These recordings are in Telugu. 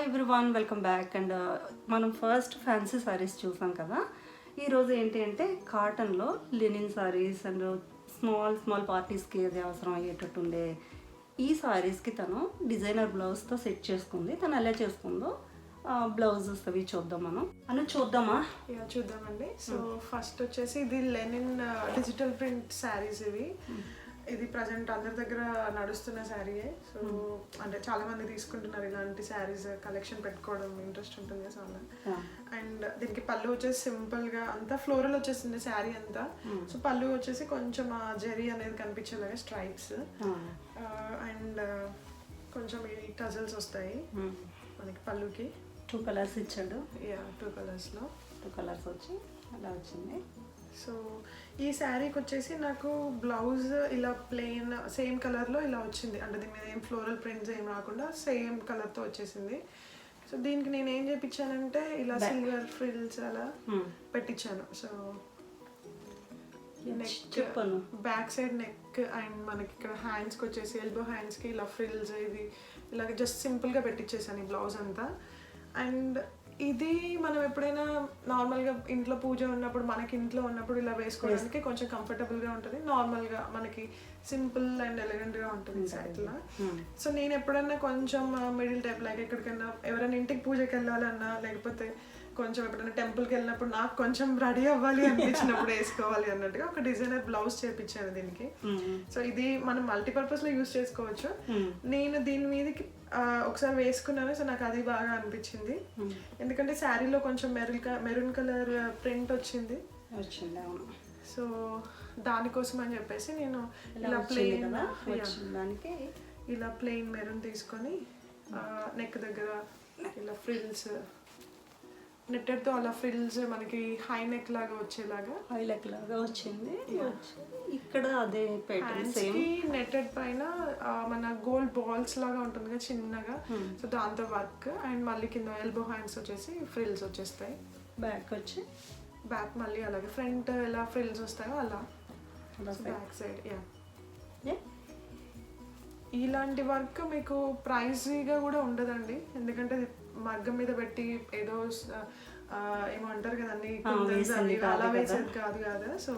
Hi everyone, welcome back. And మనం ఫస్ట్ ఫ్యాన్సీ సారీస్ చూసాం కదా. ఈరోజు ఏంటి అంటే కాటన్లో linen saris and small small పార్టీస్కి అది అవసరం అయ్యేటట్టు ఉండే ఈ సారీస్కి తను డిజైనర్ బ్లౌజ్తో సెట్ చేసుకుంది. తను ఎలా చేసుకుందో బ్లౌజెస్ అవి చూద్దాం. మనం చూద్దామా? చూద్దామండి. సో ఫస్ట్ వచ్చేసి ఇది లెనిన్ డిజిటల్ ప్రింట్ శారీస్. ఇది ప్రజెంట్ అందరి దగ్గర నడుస్తున్న శారీయే. సో అంటే చాలా మంది తీసుకుంటున్నారు ఇలాంటి శారీస్, కలెక్షన్ పెట్టుకోవడం ఇంట్రెస్ట్ ఉంటుంది కదా చాలా. అండ్ దీనికి పళ్ళు వచ్చేసి సింపుల్ గా అంతా ఫ్లోరల్ వచ్చేసింది శారీ అంతా. సో పళ్ళు వచ్చేసి కొంచెం ఆ జెరీ అనేది కనిపించేలాగా స్ట్రైప్స్ అండ్ కొంచెం ఈ టజల్స్ వస్తాయి మనకి పళ్ళుకి. 2 కలర్స్ ఇచ్చాడు. 2 కలర్స్లో 2 కలర్స్ వచ్చి అలా వచ్చింది. సో ఈ శారీకి వచ్చేసి నాకు బ్లౌజ్ ఇలా ప్లెయిన్ సేమ్ కలర్లో ఇలా వచ్చింది. అంటే దీని మీద ఏం ఫ్లోరల్ ప్రింట్స్ ఏం రాకుండా సేమ్ కలర్తో వచ్చేసింది. సో దీనికి నేను ఏం చేయించానంటే ఇలా సిల్వర్ ఫ్రిల్స్ అలా పెట్టించాను. So neck back side neck and మనకి ఇక్కడ హ్యాండ్స్కి వచ్చేసి ఎల్బో హ్యాండ్స్కి ఇలా ఫ్రిల్స్ ఇది ఇలా జస్ట్ సింపుల్గా పెట్టించేసాను ఈ బ్లౌజ్ అంతా. అండ్ ఇది మనం ఎప్పుడైనా నార్మల్గా ఇంట్లో పూజ ఉన్నప్పుడు మనకి ఇంట్లో ఉన్నప్పుడు ఇలా వేసుకోవడానికి కొంచెం కంఫర్టబుల్గా ఉంటుంది. నార్మల్గా మనకి సింపుల్ అండ్ ఎలిగెంట్గా ఉంటుంది సైడ్లో. సో నేను ఎప్పుడన్నా కొంచెం మిడిల్ టైప్ లైక్ ఎక్కడికైనా ఎవరైనా ఇంటికి పూజకి వెళ్ళాలన్నా లేకపోతే కొంచెం ఎప్పుడైనా టెంపుల్కి వెళ్ళినప్పుడు నాకు కొంచెం రెడీ అవ్వాలి అనిపించినప్పుడు వేసుకోవాలి అన్నట్టుగా ఒక డిజైనర్ బ్లౌజ్ చేయించాను దీనికి. సో ఇది మనం మల్టీపర్పస్లో యూజ్ చేసుకోవచ్చు. నేను దీని మీదకి ఒకసారి వేసుకున్నాను. సో నాకు అది బాగా అనిపించింది ఎందుకంటే శారీలో కొంచెం మెరూన్ కలర్ ప్రింట్ వచ్చింది. సో దానికోసం అని చెప్పేసి నేను ఇలా ప్లెయిన్ దానికి ఇలా ప్లెయిన్ మెరూన్ తీసుకొని నెక్ దగ్గర ఇలా ఫ్రిల్స్ నెట్టెడ్తో అలా ఫ్రిల్స్ మనకి హై నెక్ లాగా వచ్చేలాగా వచ్చింది. ఇక్కడ అదే నెట్టెడ్ పైన మన గోల్డ్ బాల్స్ లాగా ఉంటుంది కదా చిన్నగా. సో దాంతో వర్క్ అండ్ మళ్ళీ కింద ఎల్బో హ్యాండ్స్ వచ్చేసి ఫ్రిల్స్ వచ్చేస్తాయి. బ్యాక్ మళ్ళీ అలాగే ఫ్రంట్ ఎలా ఫ్రిల్స్ వస్తాయో అలా బ్యాక్ సైడ్. ఇలాంటి వర్క్ మీకు ప్రైజీగా కూడా ఉండదండి. ఎందుకంటే మగ్గం మీద పెట్టి ఏదో ఏమంటారు కదండి అలా వేసేది కాదు కదా. సో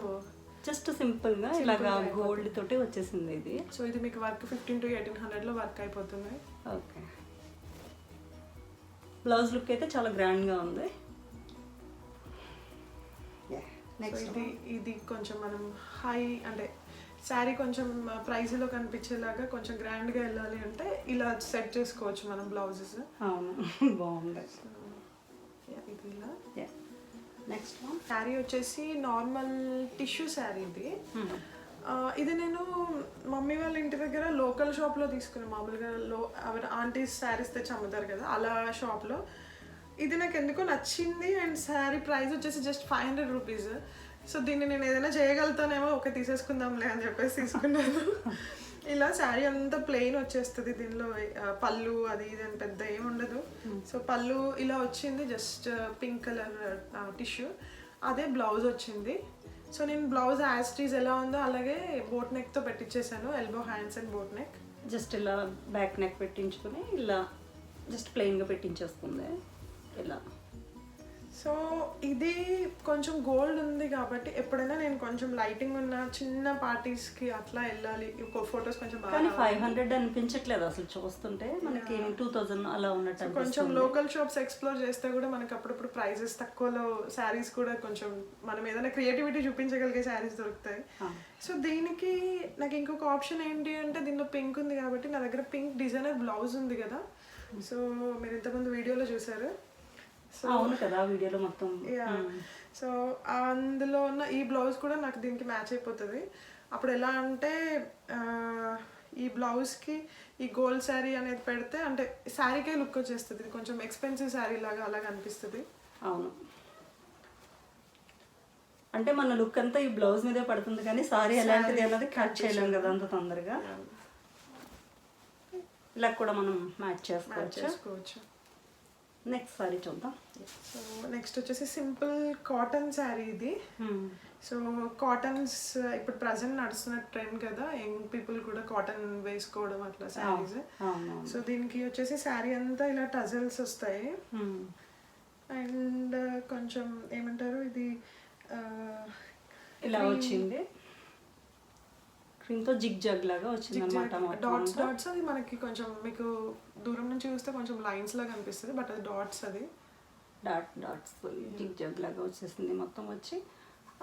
జస్ట్ సింపుల్ గా ఇలాగా గోల్డ్ తోటి వచ్చేసింది ఇది. సో ఇది మీకు వర్క్ 1500 to 1800 వర్క్ అయిపోతుంది. ఓకే, బ్లౌజ్ లుక్ అయితే చాలా గ్రాండ్ గా ఉంది. ఇది కొంచెం మనం హై అంటే శారీ కొంచెం ప్రైజ్లో కనిపించేలాగా కొంచెం గ్రాండ్గా వెళ్ళాలి అంటే ఇలా సెట్ చేసుకోవచ్చు మనం బ్లౌజెస్. అవును, బాగుంది. ఇది ఇలా. నెక్స్ట్ శారీ వచ్చేసి నార్మల్ టిష్యూ శారీ. ఇది నేను మమ్మీ వాళ్ళ ఇంటి దగ్గర లోకల్ షాప్లో తీసుకున్నాను. మామూలుగా ఆంటీస్ శారీస్ తెచ్చి అమ్ముతారు కదా అలా షాప్లో. ఇది నాకు ఎందుకో నచ్చింది అండ్ శారీ ప్రైస్ వచ్చేసి జస్ట్ 500 రూపీస్. సో దీన్ని నేను ఏదైనా చేయగలుగుతానేమో ఓకే తీసేసుకుందాంలే అని చెప్పేసి తీసుకున్నాను. ఇలా శారీ అంతా ప్లెయిన్ వచ్చేస్తుంది. దీనిలో పళ్ళు అది ఇది అని పెద్ద ఏమి ఉండదు. సో పళ్ళు ఇలా వచ్చింది జస్ట్ పింక్ కలర్ టిష్యూ. అదే బ్లౌజ్ వచ్చింది. సో నేను బ్లౌజ్ యాస్టీస్ ఎలా ఉందో అలాగే బోట్ నెక్తో పెట్టించేసాను. Elbow hands and boat neck. Just ఇలా బ్యాక్ నెక్ పెట్టించుకుని ఇలా జస్ట్ ప్లెయిన్గా పెట్టించేస్తుంది ఇలా. సో ఇది కొంచెం గోల్డ్ ఉంది కాబట్టి ఎప్పుడైనా నేను కొంచెం లైటింగ్ ఉన్న చిన్న పార్టీస్కి అట్లా వెళ్ళాలి. ఫొటోస్ కొంచెం బాగా 500 అనిపించట్లేదు అసలు చూస్తుంటే. మనకి 2000 అలా ఉన్నట్టు. కొంచెం లోకల్ షాప్స్ ఎక్స్ప్లోర్ చేస్తే కూడా మనకి అప్పుడప్పుడు ప్రైజెస్ తక్కువలో శారీస్ కూడా కొంచెం మనం ఏదైనా క్రియేటివిటీ చూపించగలిగే శారీస్ దొరుకుతాయి. సో దీనికి నాకు ఇంకొక ఆప్షన్ ఏంటి అంటే దీనిలో పింక్ ఉంది కాబట్టి నా దగ్గర పింక్ డిజైనర్ బ్లౌజ్ ఉంది కదా. సో మీరు ఇంతకుముందు వీడియోలో చూసారు. అవును కదా, వీడియోలో మొత్తం. సో అందులో ఉన్న ఈ బ్లౌజ్ కూడా నాకు దీనికి మ్యాచ్ అయిపోతుంది. అప్పుడు ఎలా అంటే ఈ బ్లౌజ్కి ఈ గోల్డ్ శారీ అనేది పెడితే అంటే శారీకే లుక్ వచ్చేస్తుంది. ఇది కొంచెం ఎక్స్పెన్సివ్ శారీ లాగా అలాగ అనిపిస్తుంది. అవును, అంటే మన లుక్ అంతా ఈ బ్లౌజ్ మీదే పడుతుంది కానీ సారీ ఎలాంటిది అన్నది కట్ చేయలేము కదా అంత తొందరగా. ఇలా కూడా మనం మ్యాచ్ చేసుకోవచ్చు. నెక్స్ట్ సారీ చూద్దాం. సో నెక్స్ట్ వచ్చేసి సింపుల్ కాటన్ శారీ ఇది. సో కాటన్స్ ఇప్పుడు ప్రజెంట్ నడుస్తున్న ట్రెండ్ కదా, యంగ్ పీపుల్ కూడా కాటన్ వేసుకోవడం అట్లా శారీస్. సో దీనికి వచ్చేసి శారీ అంతా ఇలా టజల్స్ వస్తాయి అండ్ కొంచెం ఏమంటారు ఇది ఇలా వచ్చింది, క్రీమ్తో జిగ్ జగ్ లాగా వచ్చింది అనమాట. డాట్స్ డాట్స్ అది మనకి కొంచెం మీకు దూరం నుంచి చూస్తే కొంచెం లైన్స్ లాగా అనిపిస్తుంది, బట్ అది డాట్స్, అది డాట్స్ జిగ్ జగ్ లాగా వచ్చేసింది మొత్తం వచ్చి.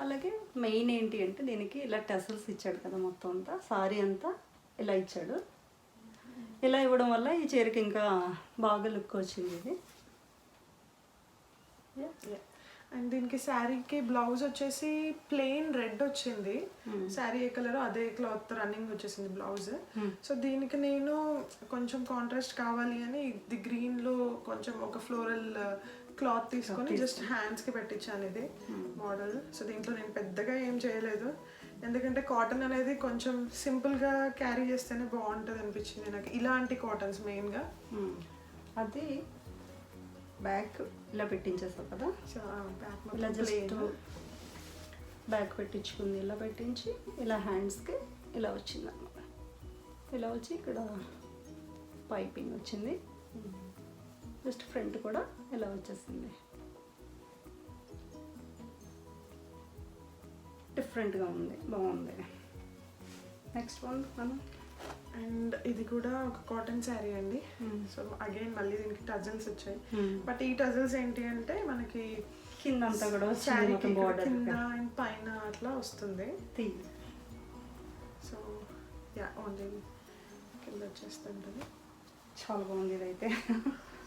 అలాగే మెయిన్ ఏంటి అంటే దీనికి ఇలా టెసల్స్ ఇచ్చాడు కదా, మొత్తం అంతా సారీ అంతా ఇలా ఇచ్చాడు. ఇలా ఇవ్వడం వల్ల ఈ చీరకి ఇంకా బాగా లుక్ వచ్చింది ఇది. అండ్ దీనికి శారీకి బ్లౌజ్ వచ్చేసి ప్లెయిన్ రెడ్ వచ్చింది. శారీ ఏ కలర్ అదే క్లాత్ రన్నింగ్ వచ్చేసింది బ్లౌజ్. సో దీనికి నేను కొంచెం కాంట్రాస్ట్ కావాలి అని ఇది గ్రీన్లో కొంచెం ఒక ఫ్లోరల్ క్లాత్ తీసుకొని జస్ట్ హ్యాండ్స్కి పెట్టించాను ఇది మోడల్. సో దీంట్లో నేను పెద్దగా ఏం చేయలేదు, ఎందుకంటే కాటన్ అనేది కొంచెం సింపుల్గా క్యారీ చేస్తేనే బాగుంటుంది అనిపించింది నాకు, ఇలాంటి కాటన్స్ మెయిన్గా. అది బ్యాక్ ఇలా పెట్టించేస్తాం కదా, సో బ్యాక్ ఇలా జస్ట్ బ్యాక్ పెట్టించుకుంది, ఇలా పెట్టించి ఇలా హ్యాండ్స్కి ఇలా వచ్చింది అన్నమాట. ఇలా వచ్చి ఇక్కడ పైపింగ్ వచ్చింది, జస్ట్ ఫ్రంట్ కూడా ఇలా వచ్చేసింది. డిఫరెంట్గా ఉంది, బాగుంది. నెక్స్ట్ వన్ మనం అండ్ ఇది కూడా ఒక కాటన్ శారీ అండి. సో అగైన్ మళ్ళీ దీనికి టజల్స్ వచ్చాయి, బట్ ఈ టజల్స్ ఏంటి అంటే మనకి కింద అంతా కూడా శారీ కింద అండ్ పైన అట్లా వస్తుంది. సో యా ఓన్లీ కింద వచ్చేస్తుంటుంది. చాలా బాగుంది ఇదైతే.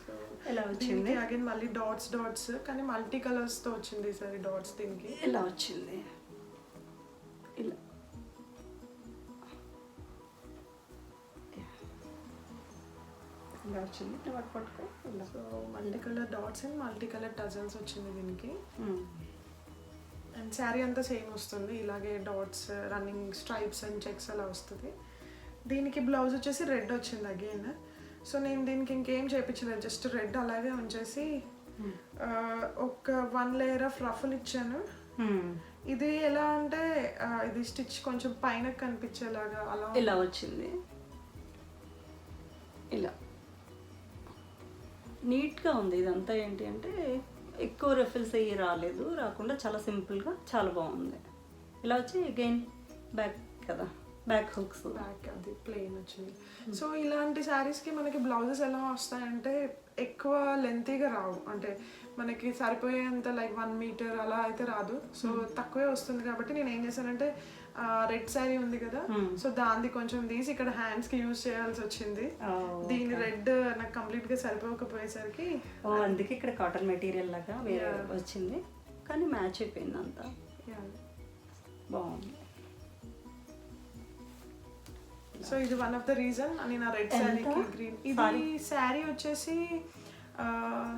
సో ఎలా వచ్చింది అగైన్ మళ్ళీ డాట్స్ డాట్స్ కానీ మల్టీ కలర్స్తో వచ్చింది ఈసారి డాట్స్. దీనికి ఎలా వచ్చింది ఇలా ఇలా వచ్చింది పట్టుకో ఇలా. So multi colour dots and multi colour tassels వచ్చింది దీనికి. అండ్ శారీ అంతా సేమ్ వస్తుంది, ఇలాగే dots running stripes and checks అలా వస్తుంది. దీనికి బ్లౌజ్ వచ్చేసి రెడ్ వచ్చింది అగైన్. సో నేను దీనికి ఇంకేం చేయించలేదు, జస్ట్ రెడ్ అలాగే ఉంచేసి ఒక 1 లేయర్ ఆఫ్ రఫుల్ ఇచ్చాను. ఇది ఎలా అంటే ఇది స్టిచ్ కొంచెం పైన కనిపించేలాగా అలా ఇలా వచ్చింది. ఇలా నీట్గా ఉంది ఇదంతా. ఏంటి అంటే ఎక్కువ రెఫిల్స్ అయ్యి రాకుండా చాలా సింపుల్గా చాలా బాగుంది. ఇలా వచ్చి అగైన్ బ్యాక్ కదా, బ్యాక్ హుక్స్, బ్యాక్ అది ప్లెయిన్ వచ్చింది. సో ఇలాంటి శారీస్కి మనకి బ్లౌజెస్ ఎలా వస్తాయంటే ఎక్కువ లెంతీగా రావు, అంటే మనకి సరిపోయేంత లైక్ 1 మీటర్ అలా అయితే రాదు. సో తక్కువే వస్తుంది కాబట్టి నేను ఏం చేశానంటే రెడ్ శారీ ఉంది కదా, సో దాన్ని కొంచెం తీసి ఇక్కడ హ్యాండ్స్కి యూజ్ చేయాల్సి వచ్చింది. దీని రెడ్ నాకు కంప్లీట్గా సరిపోకపోయేసరికి అందుకే ఇక్కడ కాటన్ మెటీరియల్ లాగా వేరే వచ్చింది, కానీ మ్యాచ్ అయిపోయింది అంతా. బాగుంది. సో ఇది వన్ ఆఫ్ ద రీజన్ నేను ఆ రెడ్ శారీకి గ్రీన్. ఇది శారీ వచ్చేసి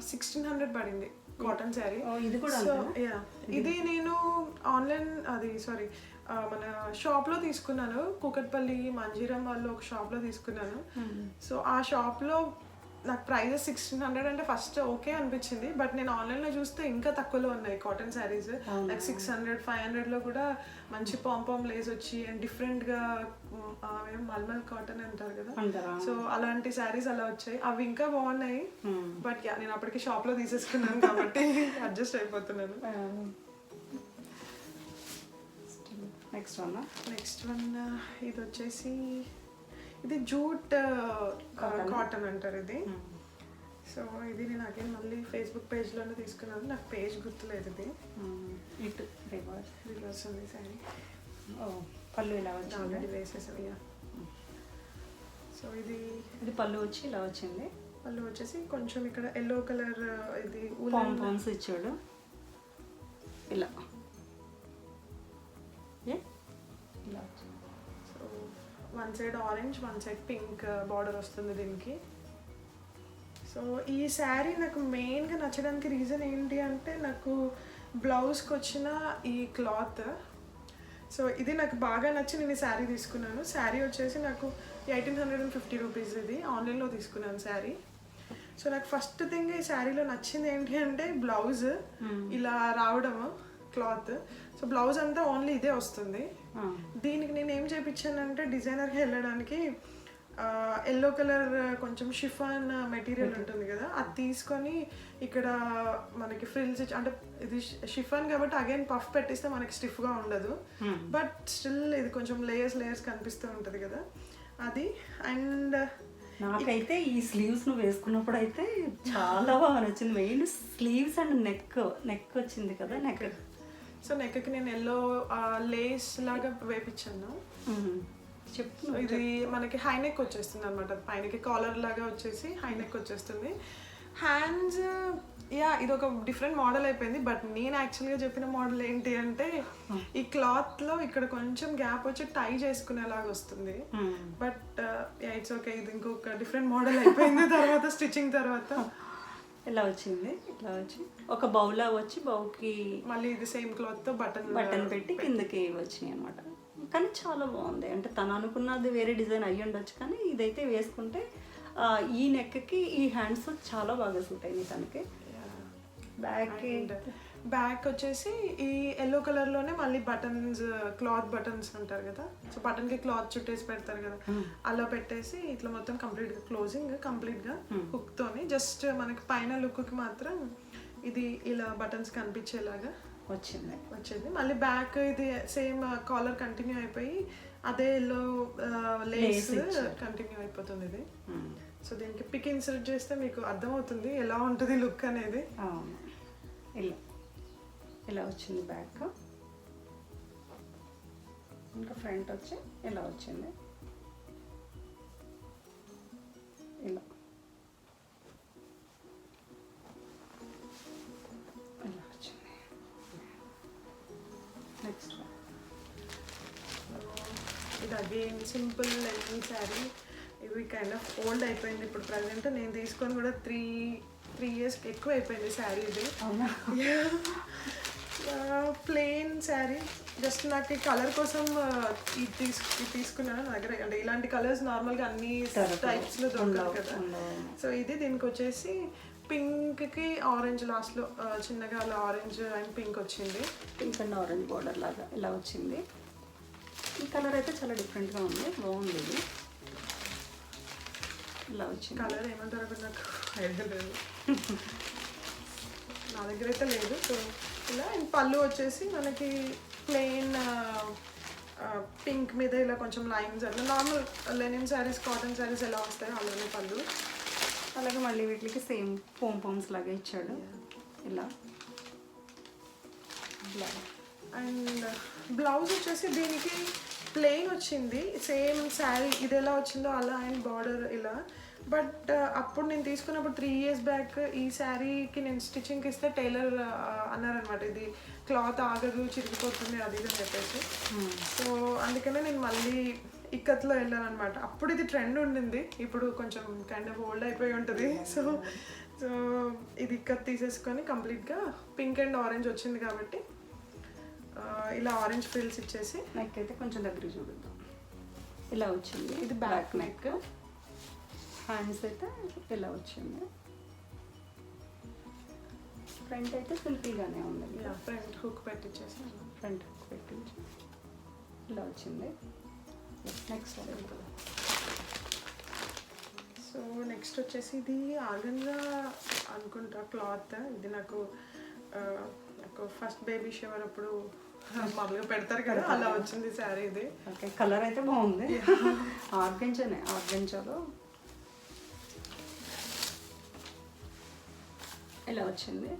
1600 పడింది కాటన్ శారీ. ఇది కూడా ఇది నేను ఆన్లైన్ అది సారీ మన షాప్లో తీసుకున్నాను, కూకట్పల్లి మంజీరం వాళ్ళు ఒక షాప్లో తీసుకున్నాను. సో ఆ షాప్లో నాకు ప్రైజెస్ 1600 అంటే ఫస్ట్ ఓకే అనిపించింది, బట్ నేను ఆన్లైన్లో చూస్తే ఇంకా తక్కువలో ఉన్నాయి కాటన్ శారీస్. నాకు 600 500లో కూడా మంచి పాంపామ్ లేస్ వచ్చి అండ్ డిఫరెంట్గా మల్మల్ కాటన్ అంటారు కదా, సో అలాంటి శారీస్ అలా వచ్చాయి. అవి ఇంకా బాగున్నాయి, బట్ నేను అప్పటికి షాప్లో తీసేసుకున్నాను కాబట్టి అడ్జస్ట్ అయిపోతున్నాను. నెక్స్ట్ వన్ ఇది వచ్చేసి ఇది జూట్ కాటన్ అంటారు ఇది. సో ఇది నేను అగైన్ మళ్ళీ ఫేస్బుక్ పేజ్లోనే తీసుకున్నాను, నాకు పేజ్ గుర్తులేదు. ఇది రివర్స్ ఉంది శారీ, పళ్ళు ఇలా ఆల్రెడీ వేసేసాను. సో ఇది పళ్ళు వచ్చి ఇలా వచ్చింది. పళ్ళు వచ్చేసి కొంచెం ఇక్కడ ఎల్లో కలర్ ఇది పాంపామ్స్ ఇచ్చాడు ఇలా. So one side orange one side pink border వస్తుంది దీనికి. సో ఈ శారీ నాకు మెయిన్గా నచ్చడానికి రీజన్ ఏంటి అంటే నాకు బ్లౌజ్కి వచ్చిన ఈ క్లాత్. సో ఇది నాకు బాగా నచ్చి నేను ఈ శారీ తీసుకున్నాను. శారీ వచ్చేసి నాకు 1850 రూపీస్, ఇది ఆన్లైన్లో తీసుకున్నాను శారీ. సో నాకు ఫస్ట్ థింగ్ ఈ శారీలో నచ్చింది ఏంటి అంటే బ్లౌజ్ ఇలా రావడము క్లాత్. సో బ్లౌజ్ అంతా ఓన్లీ ఇదే వస్తుంది. దీనికి నేను ఏం చేయించానంటే డిజైనర్కి వెళ్ళడానికి ఎల్లో కలర్ కొంచెం షిఫాన్ మెటీరియల్ ఉంటుంది కదా, అది తీసుకొని ఇక్కడ మనకి ఫ్రిల్స్ అంటే ఇది షిఫాన్ కాబట్టి అగైన్ పఫ్ పెట్టిస్తే మనకి స్టిఫ్గా ఉండదు, బట్ స్టిల్ ఇది కొంచెం లేయర్స్ కనిపిస్తూ ఉంటుంది కదా అది. అండ్ నాకైతే ఈ స్లీవ్స్ నువ్వు వేసుకున్నప్పుడు అయితే చాలా బాగా నచ్చింది. మెయిన్ స్లీవ్స్ అండ్ నెక్ వచ్చింది కదా నెక్. సో నెక్కి నేను ఎల్లో లేస్ లాగా వేపించాను. చెప్పు. ఇది మనకి హై నెక్ వచ్చేస్తుంది అనమాట, పైనకి కాలర్ లాగా వచ్చేసి హై నెక్ వచ్చేస్తుంది. హ్యాండ్స్ ఇది ఒక డిఫరెంట్ మోడల్ అయిపోయింది, బట్ నేను యాక్చువల్గా చెప్పిన మోడల్ ఏంటి అంటే ఈ క్లాత్లో ఇక్కడ కొంచెం గ్యాప్ వచ్చి టై చేసుకునేలాగా వస్తుంది, బట్ ఇట్స్ ఓకే. ఇది ఇంకొక డిఫరెంట్ మోడల్ అయిపోయింది తర్వాత స్టిచ్చింగ్ తర్వాత. ఇలా వచ్చింది, ఇట్లా వచ్చి ఒక బౌలా వచ్చి బౌకి మళ్ళీ ఇది సేమ్ క్లాత్తో బటన్ పెట్టి కిందకి వచ్చినాయి అనమాట. కానీ చాలా బాగుంది. అంటే తను అనుకున్నది వేరే డిజైన్ అయ్యి ఉండొచ్చు, కానీ ఇదైతే వేసుకుంటే ఈ నెక్కి ఈ హ్యాండ్స్ చాలా బాగా సూట్ అయింది తనకి. బ్యాక్ వచ్చేసి ఈ ఎల్లో కలర్లోనే మళ్ళీ బటన్స్, క్లాత్ బటన్స్ అంటారు కదా, సో బటన్కి క్లాత్ చుట్టేసి పెడతారు కదా, అలా పెట్టేసి ఇట్లా మొత్తం కంప్లీట్గా క్లోజింగ్ కంప్లీట్గా హుక్తోని జస్ట్ మనకి పైన లుక్కి మాత్రం ఇది ఇలా బటన్స్ కనిపించేలాగా వచ్చింది. మళ్ళీ బ్యాక్ ఇది సేమ్ కాలర్ కంటిన్యూ అయిపోయి అదే ఎల్లో లేస్ కంటిన్యూ అయిపోతుంది ఇది. సో దీనికి పిక్ ఇన్సర్ట్ చేస్తే మీకు అర్థమవుతుంది ఎలా ఉంటుంది లుక్ అనేది. ఇలా వచ్చింది బ్యాక్, ఇంకా ఫ్రంట్ వచ్చి ఇలా వచ్చింది. ఇలా వచ్చింది. నెక్స్ట్ ఇది అగైన్ సింపుల్ లెనిన్ శారీ. ఇవి కైండ్ ఆఫ్ ఓల్డ్ అయిపోయింది ఇప్పుడు ప్రజెంట్. నేను తీసుకొని కూడా త్రీ ఇయర్స్కి ఎక్కువ అయిపోయింది శారీ ఇది. అవునా? ప్లెయిన్ శారీ, జస్ట్ నాకు ఈ కలర్ కోసం ఇది తీసుకున్నాను. నా దగ్గర అంటే ఇలాంటి కలర్స్ నార్మల్గా అన్ని టైప్స్లో దొరకదు కదా. సో ఇది దీనికి వచ్చేసి పింక్కి ఆరెంజ్ లాస్ట్లో చిన్నగా అలా ఆరెంజ్ అండ్ పింక్ వచ్చింది. పింక్ అండ్ ఆరెంజ్ బార్డర్ లాగా ఇలా వచ్చింది. ఈ కలర్ అయితే చాలా డిఫరెంట్గా ఉంది, బాగుంది. ఇది ఇలా వచ్చింది. కలర్ ఏమంటారు నాకు ఐడియా లేదు, నా దగ్గర అయితే లేదు. సో ఇలా పళ్ళు వచ్చేసి మనకి ప్లెయిన్ పింక్ మీద ఇలా కొంచెం లైన్స్ అట్లా normal linen saris, cotton saris ఎలా వస్తాయో అలానే పళ్ళు. అలాగే మళ్ళీ వీటికి సేమ్ పోమ్స్ లాగా ఇచ్చాడు ఇలా. అండ్ బ్లౌజ్ వచ్చేసి దీనికి ప్లెయిన్ వచ్చింది, సేమ్ శారీ ఇది ఎలా వచ్చిందో అలా అండ్ బార్డర్ ఇలా. బట్ అప్పుడు నేను తీసుకున్నప్పుడు 3 years బ్యాక్ ఈ శారీకి నేను స్టిచ్చింగ్కి ఇస్తే టైలర్ అన్నారనమాట ఇది క్లాత్ ఆగదు, చిరిగిపోతుంది అది ఇది అని చెప్పేసి. సో అందుకనే నేను మళ్ళీ ఇక్కత్లో వెళ్ళాను అనమాట. అప్పుడు ఇది ట్రెండ్ ఉండింది, ఇప్పుడు కొంచెం కైండ్ ఆఫ్ ఓల్డ్ అయిపోయి ఉంటుంది. సో ఇది ఇక్కత్ తీసేసుకొని కంప్లీట్గా పింక్ అండ్ ఆరెంజ్ వచ్చింది కాబట్టి ఇలా ఆరెంజ్ ఫ్రిల్స్ ఇచ్చేసి నెక్ అయితే కొంచెం దగ్గర చూపిద్దాం. ఇలా వచ్చింది. ఇది బ్యాక్ నెక్. హ్యాండ్స్ అయితే ఇలా వచ్చింది. ఫ్రంట్ అయితే సింపుల్గానే ఉంది. ఫ్రంట్ హుక్ పెట్టించేసి ఇలా వచ్చింది. నెక్స్ట్ సో నెక్స్ట్ వచ్చేసి ఇది ఆర్గన్జా అనుకుంటా క్లాత్. ఇది నాకు ఫస్ట్ బేబీ షవర్ అప్పుడు మామూలుగా పెడతారు కదా, అలా వచ్చింది శారీ ఇది. ఓకే, కలర్ అయితే బాగుంది. ఆర్గంజాలో ఇలా వచ్చింది.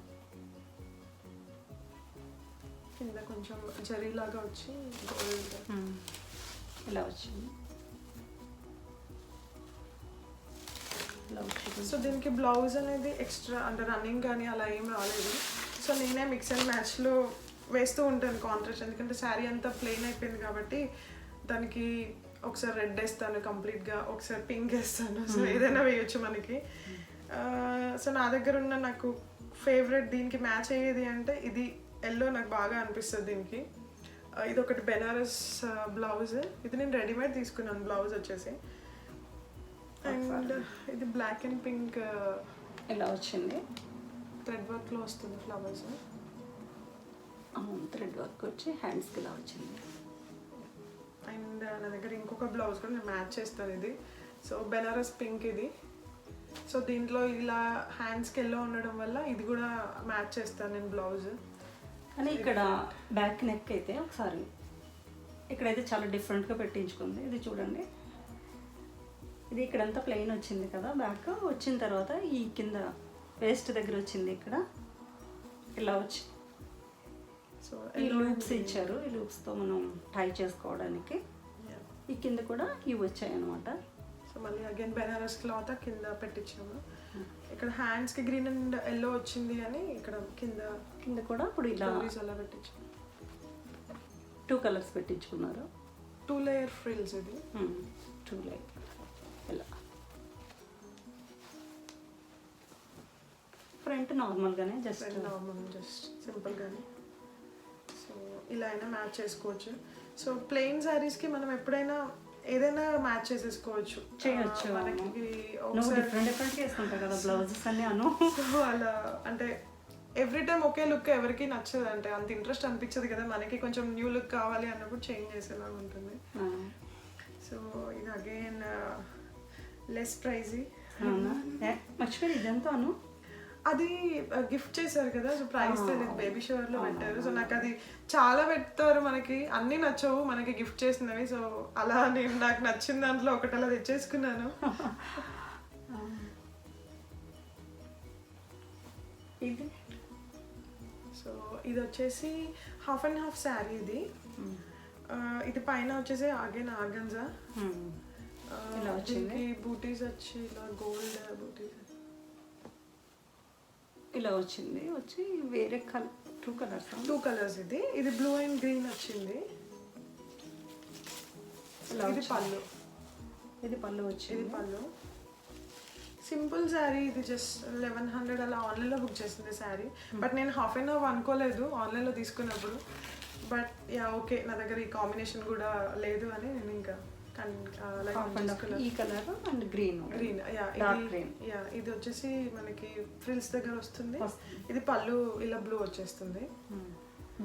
కింద కొంచెం జరీలాగా వచ్చి గోల్డ్ ఇలా వచ్చింది. సో దీనికి బ్లౌజ్ అనేది ఎక్స్ట్రా అంటే రన్నింగ్ కానీ అలా ఏం రాలేదు. సో నేనే మిక్స్ అండ్ మ్యాచ్లో వేస్తూ ఉంటాను కాంట్రాస్ట్, ఎందుకంటే శారీ అంతా ప్లెయిన్ అయిపోయింది కాబట్టి దానికి ఒకసారి రెడ్ వేస్తాను కంప్లీట్గా, ఒకసారి పింక్ వేస్తాను. సో ఏదైనా వేయచ్చు మనకి. సో నా దగ్గర ఉన్న నాకు ఫేవరెట్ దీనికి మ్యాచ్ అయ్యేది అంటే ఇది ఎల్లో నాకు బాగా అనిపిస్తుంది దీనికి. ఇది ఒకటి బెనారస్ బ్లౌజ్, ఇది నేను రెడీమేడ్ తీసుకున్నాను బ్లౌజ్ వచ్చేసి. అండ్ ఇది బ్లాక్ అండ్ పింక్ ఇలా వచ్చింది. థ్రెడ్ వర్క్లో వస్తుంది ఫ్లవర్స్. థ్రెడ్ వర్క్ వచ్చి హ్యాండ్స్కి ఇలా వచ్చింది. అండ్ నా దగ్గర ఇంకొక బ్లౌజ్ కూడా నేను మ్యాచ్ చేస్తాను. ఇది సో బెనారస్ పింక్ ఇది. సో దీంట్లో ఇలా హ్యాండ్స్కి ఎల్లో ఉండడం వల్ల ఇది కూడా మ్యాచ్ చేస్తాను నేను బ్లౌజ్. కానీ ఇక్కడ బ్యాక్ నెక్ అయితే ఒకసారి ఇక్కడైతే చాలా డిఫరెంట్గా పెట్టించుకుంది. ఇది చూడండి, ఇది ఇక్కడంతా ప్లెయిన్ వచ్చింది కదా, బ్యాక్ వచ్చిన తర్వాత ఈ కింద వేస్ట్ దగ్గర వచ్చింది, ఇక్కడ ఇలా వచ్చి సో ఈ లూప్స్ ఇచ్చారు. ఈ లూప్స్తో మనం టై చేసుకోవడానికి ఈ కింద కూడా ఇవి వచ్చాయి అన్నమాట. సో మళ్ళీ అగైన్ బెనారస్ క్లాత్ కింద పెట్టించాము. ఇక్కడ హ్యాండ్స్కి గ్రీన్ అండ్ ఎల్లో వచ్చింది అని ఇక్కడ కింద కూడా ఇప్పుడు ఇలా అలా పెట్టించాము. 2 కలర్స్ పెట్టించుకున్నారు. 2 లేయర్ ఫ్రిల్స్ ఇది. 2 లేయర్ ఇలా ఫ్రంట్ నార్మల్గానే జస్ట్ సింపుల్గానే. సో ఇలా అయినా మ్యాచ్ చేసుకోవచ్చు. సో ప్లెయిన్ శారీస్కి మనం ఎప్పుడైనా ఏదైనా మ్యాచ్ చేసేసుకోవచ్చు, చేయొచ్చు. మనకి నువ్వు డిఫరెంట్ వేసుకుంటావు కదా బ్లౌజెస్ అన్ని అను. సో అలా అంటే ఎవ్రీ టైం ఒకే లుక్ ఎవరికి నచ్చదు, అంటే అంత ఇంట్రెస్ట్ అనిపించదు కదా, మనకి కొంచెం న్యూ లుక్ కావాలి అన్నప్పుడు చేంజ్ చేసేలాగా ఉంటుంది. సో ఇది అగైన్ లెస్ ప్రైజీ. మర్చిపోయి ఇదంతాను అది గిఫ్ట్ చేశారు కదా, సో ప్రైస్ తెలియదు, బేబీ షవర్లో పెట్టారు. సో నాకు అది చాలా పెడతారు, మనకి అన్నీ నచ్చవు మనకి గిఫ్ట్ చేసినవి. సో అలా నేను నాకు నచ్చిన దాంట్లో ఒకటి అలా తెచ్చేసుకున్నాను. ఇది సో ఇది వచ్చేసి హాఫ్ అండ్ హాఫ్ శారీ ఇది. ఇది పైన వచ్చేసి అగైన్ ఆర్గన్జా, దీనికి బూటీస్ వచ్చి ఇలా గోల్డ్ బూటీస్ ఇలా వచ్చింది. వచ్చి వేరే కలర్ 2 కలర్స్ ఇది. ఇది బ్లూ అండ్ గ్రీన్ వచ్చింది. ఇది పళ్ళు. ఇది పళ్ళు వచ్చింది. ఇది పళ్ళు. సింపుల్ శారీ ఇది, జస్ట్ 1100 అలా ఆన్లైన్లో బుక్ చేసింది శారీ. బట్ నేను హాఫ్ అన్ అవర్ అనుకోలేదు ఆన్లైన్లో తీసుకున్నప్పుడు. బట్ యా ఓకే, నా దగ్గర ఈ కాంబినేషన్ కూడా లేదు అని నేను ఇంకా ఈ కలర్ అండ్ గ్రీన్ ఇది వచ్చేసి మనకి ఫ్రిల్స్ దగ్గర వస్తుంది. ఇది పళ్ళు ఇలా బ్లూ వచ్చేస్తుంది.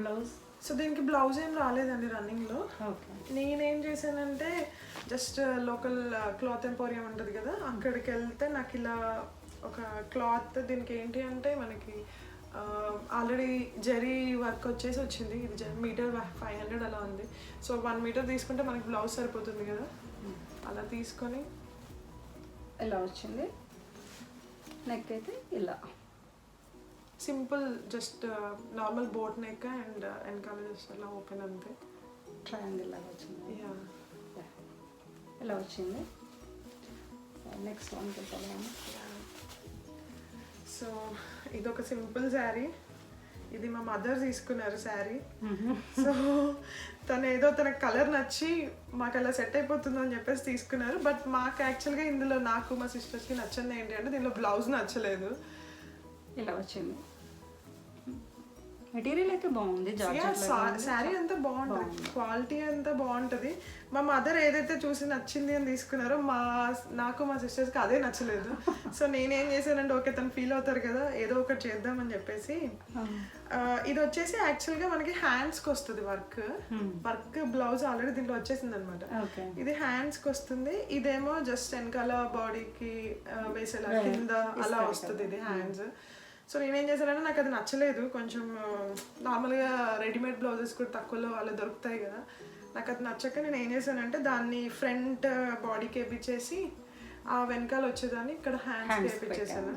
బ్లౌజ్ సో దీనికి బ్లౌజ్ ఏం రాలేదండి రన్నింగ్లో. నేనేం చేశానంటే జస్ట్ లోకల్ క్లాత్ ఎంపోరియం ఉంటుంది కదా, అక్కడికి వెళ్తే నాకు ఇలా ఒక క్లాత్, దీనికి ఏంటి అంటే మనకి ఆల్రెడీ జరీ వర్క్ వచ్చేసి వచ్చింది. ఇది మీటర్ 500 అలా ఉంది. సో 1 మీటర్ తీసుకుంటే మనకి బ్లౌజ్ సరిపోతుంది కదా, అలా తీసుకొని ఇలా వచ్చింది. నెక్ అయితే ఇలా simple just normal boat neck and వెనకాల జస్ట్ అలా ఓపెన్ అంతే. ట్రయాంగిల్ లాగా వచ్చింది. ఇలా వచ్చింది. నెక్స్ట్ వన్ చెప్పాలి. సో ఇది ఒక సింపుల్ శారీ. ఇది మా మదర్ తీసుకున్నారు శారీ. సో తను ఏదో తన కలర్ నచ్చి మాకు అలా సెట్ అయిపోతుందో అని చెప్పేసి తీసుకున్నారు. బట్ మాకు యాక్చువల్గా ఇందులో నాకు మా సిస్టర్స్కి నచ్చింది ఏంటి అంటే దీనిలో బ్లౌజ్ నచ్చలేదు. ఇలా వచ్చింది. మెటీరియల్ అయితే బాగుంది, శారీ అంతా బాగుంటుంది, క్వాలిటీ అంతా బాగుంటుంది. మా మదర్ ఏదైతే చూసి నచ్చింది అని తీసుకున్నారో నాకు మా సిస్టర్స్కి అదే నచ్చలేదు. సో నేనేం చేశానంటే ఓకే తను ఫీల్ అవుతారు కదా, ఏదో ఒకటి చేద్దామని చెప్పేసి ఇది వచ్చేసి యాక్చువల్గా మనకి హ్యాండ్స్కి వస్తుంది వర్క్ బ్లౌజ్ ఆల్రెడీ దీంట్లో వచ్చేసింది అనమాట. ఇది హ్యాండ్స్కి వస్తుంది. ఇదేమో జస్ట్ వెనకాల బాడీకి వేసేలా కింద అలా వస్తుంది ఇది హ్యాండ్స్. సో నేనేం చేశానంటే నాకు అది నచ్చలేదు. కొంచెం నార్మల్గా రెడీమేడ్ బ్లౌజెస్ కూడా తక్కువలో అలా దొరుకుతాయి కదా, నాకు అది నచ్చక నేను ఏం చేశానంటే దాన్ని ఫ్రంట్ బాడీకి వేపించేసి ఆ వెనకాల వచ్చేదాన్ని ఇక్కడ హ్యాండ్స్కి వేపించేసాను.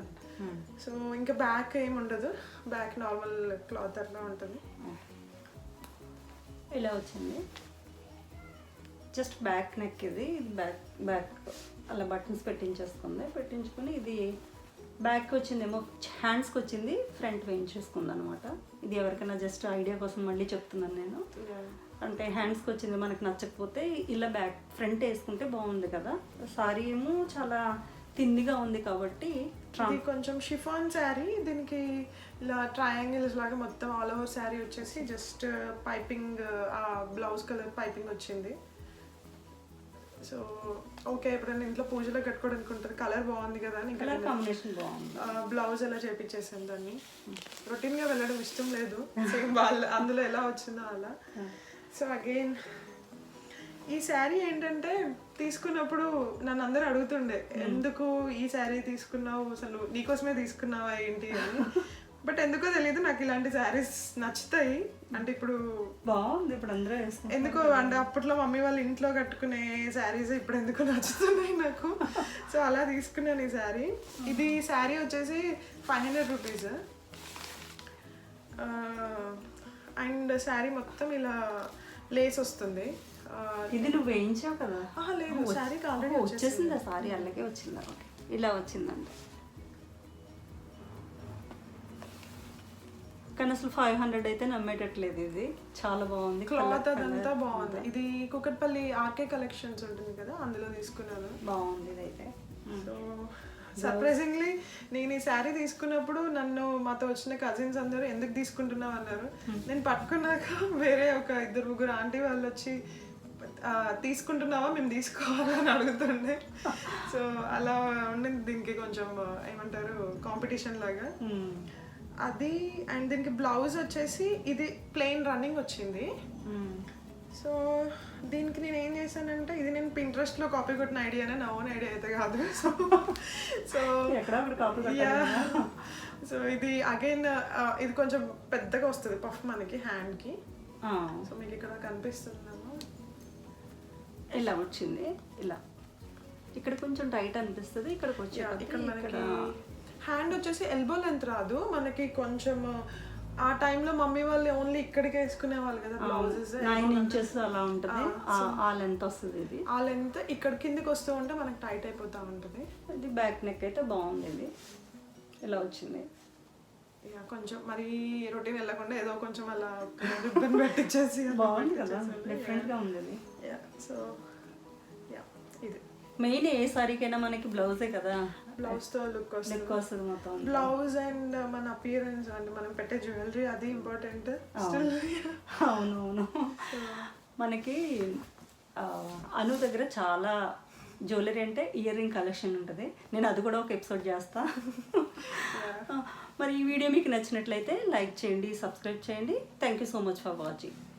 సో ఇంకా బ్యాక్ ఏమి ఉండదు, బ్యాక్ నార్మల్ క్లాత్ అట్లా ఉంటుంది. ఇలా వచ్చింది. జస్ట్ బ్యాక్ నెక్ ఇది బ్యాక్ అలా బటన్స్ పెట్టించుకుని ఇది బ్యాక్ వచ్చిందేమో హ్యాండ్స్కి వచ్చింది, ఫ్రంట్ వేయించేసుకుంది అనమాట. ఇది ఎవరికైనా జస్ట్ ఐడియా కోసం మళ్ళీ చెప్తున్నాను నేను. అంటే హ్యాండ్స్కి వచ్చింది మనకు నచ్చకపోతే ఇలా బ్యాక్ ఫ్రంట్ వేసుకుంటే బాగుంది కదా. సారీ ఏమో చాలా థిన్గా ఉంది కాబట్టి ఇది కొంచెం షిఫాన్ శారీ. దీనికి ఇలా ట్రయాంగిల్స్ లాగా మొత్తం ఆల్ ఓవర్ శారీ వచ్చేసి just piping blouse colour piping వచ్చింది. సో ఓకే ఎప్పుడైనా ఇంట్లో పూజలో కట్టుకోవడానికి ఉంటుంది, కలర్ బాగుంది కదా అని ఇంకా కలర్ కాంబినేషన్ బాగుంది. బ్లౌజ్ ఎలా చేపించేసాను దాన్ని. రొటీన్గా వెళ్ళడం ఇష్టం లేదు, సేమ్ వాళ్ళు అందులో ఎలా వచ్చిందో అలా. సో అగైన్ ఈ శారీ ఏంటంటే తీసుకున్నప్పుడు నన్ను అందరూ అడుగుతుండే ఎందుకు ఈ శారీ తీసుకున్నావు, అసలు నీకోసమే తీసుకున్నావా ఏంటి అని. బట్ ఎందుకో తెలియదు నాకు ఇలాంటి శారీస్ నచ్చుతాయి. అంటే ఇప్పుడు బాగుంది, ఇప్పుడు అందరూ వేసుకుంటారు. ఎందుకో అంటే అప్పట్లో మమ్మీ వాళ్ళు ఇంట్లో కట్టుకునే శారీస్ ఇప్పుడు ఎందుకో నచ్చుతున్నాయి నాకు. సో అలా తీసుకున్నాను ఈ శారీ. ఇది శారీ వచ్చేసి 500 రూపీస్. అండ్ శారీ మొత్తం ఇలా లేస్ వస్తుంది. ఇది నువ్వు వేయించావు కదా? లేదు, శారీకి ఆల్రెడీ వచ్చేసిందా సారీ? అలాగే వచ్చిందా? ఓకే, ఇలా వచ్చిందండి. కానీ అసలు 500 అయితే నమ్మేటట్లేదు. ఇది చాలా బాగుంది, క్లాత్ అదంతా బాగుంది. ఇది కుకట్పల్లి ఆర్కే కలెక్షన్స్ ఉంటుంది కదా, అందులో తీసుకున్నాను. బాగుంది ఇదైతే. సో సర్ప్రైజింగ్లీ నేను ఈ శారీ తీసుకున్నప్పుడు నన్ను మాతో వచ్చిన కజిన్స్ అందరూ ఎందుకు తీసుకుంటున్నావు అన్నారు. నేను పట్టుకున్నాక వేరే ఒక 2-3 ఆంటీ వాళ్ళు వచ్చి తీసుకుంటున్నావా, మేము తీసుకోవాలని అడుగుతుండే. సో అలా ఉండింది. దీనికి కొంచెం ఏమంటారు కాంపిటీషన్ లాగా అది. అండ్ దీనికి బ్లౌజ్ వచ్చేసి ఇది ప్లెయిన్ రన్నింగ్ వచ్చింది. సో దీనికి నేను ఏం చేశానంటే, ఇది నేను పింట్రెస్ట్లో కాపీ కొట్టిన ఐడియానే, నా ఓన్ ఐడియా అయితే కాదు. సో ఇది అగైన్ ఇది కొంచెం పెద్దగా వస్తుంది పఫ్ మనకి హ్యాండ్కి. సో మీకు ఇక్కడ కనిపిస్తుందేమో, ఇలా వచ్చింది. ఇలా ఇక్కడ కొంచెం టైట్ అనిపిస్తుంది. ఇక్కడికి వచ్చి ఇక్కడ మనకి హ్యాండ్ వచ్చేసి ఎల్బో లెంత్ రాదు మనకి. కొంచెం ఆ టైంలో మమ్మీ వాళ్ళు ఓన్లీ ఇక్కడికి వేసుకునే వాళ్ళు కదా బ్లౌజెస్, 9 inches అలా ఉంటుంది. ఆ లెంత్ వస్తుంది. ఇది ఆ లెంత్ ఇక్కడ కిందికి వస్తూ ఉంటే మనకి టైట్ అయిపోతూ ఉంటుంది. ఇది బ్యాక్ నెక్ అయితే బాగుంది. ఇది ఇలా వచ్చింది. కొంచెం మరి రొటీన్ వెళ్ళకుండా ఏదో కొంచెం అలా రిబ్బన్ పెట్టించేసి బాగుంది కదా, డిఫరెంట్గా ఉంది ఇది. సో ఇది మెయిన్ ఏ సారీకైనా మనకి బ్లౌజే కదా, బ్లౌజ్ తో లుక్ వస్తుంది మొత్తం. బ్లౌజ్ అండ్ మన అపియరెన్స్ అండ్ మనం పెట్టే జ్యువెలరీ అది ఇంపార్టెంట్. అవునవును. మనకి అను దగ్గర చాలా జ్యువెలరీ అంటే ఇయర్ రింగ్ కలెక్షన్ ఉంటుంది. నేను అది కూడా ఒక ఎపిసోడ్ చేస్తా. మరి ఈ వీడియో మీకు నచ్చినట్లయితే లైక్ చేయండి, సబ్స్క్రైబ్ చేయండి. Thank you so much for watching.